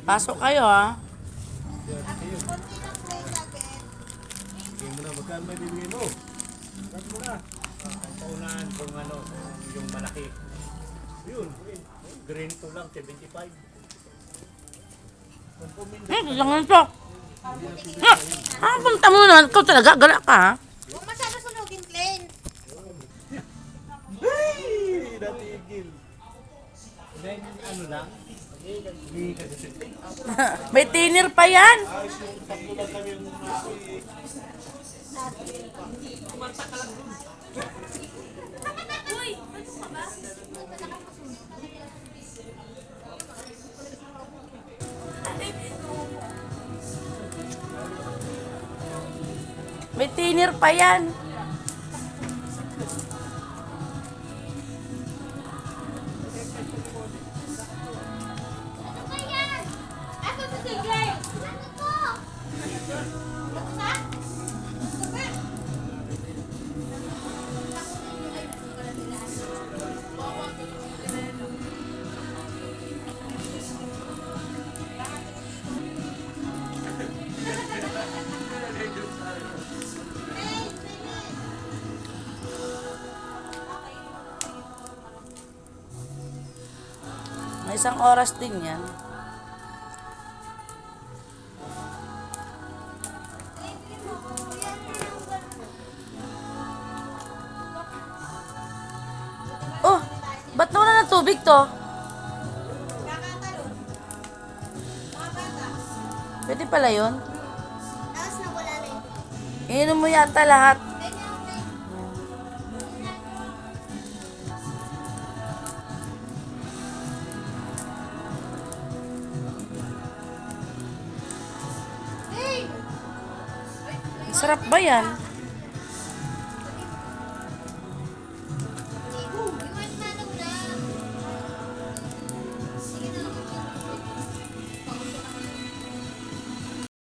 Pasok kayo, ha? Bigyan mo na, magkano may bibigay mo? Magkano mo na? Ang paunahan kung ano, yung malaki. Yun, green to lang, 75. Lang ito. Punta mo naman. Ikaw talaga, gala ka, ha? Huwag masyado sunugin, Glenn. Hey! Natigil. Then, ano lang? Hindi ka disipin. May tinir pa yan. May tinir pa yan. Ano ba yan? Ako sa si Glenn. Ano to? Ano sa? May isang oras din yan. Oh, ba't nawala ng tubig to? Kakatalon. Mga bata. Pwede pala yun. Tapos nawala na ito. Iinom mo yata lahat. Ganyan, Glenn. Hey! Sarap ba yan?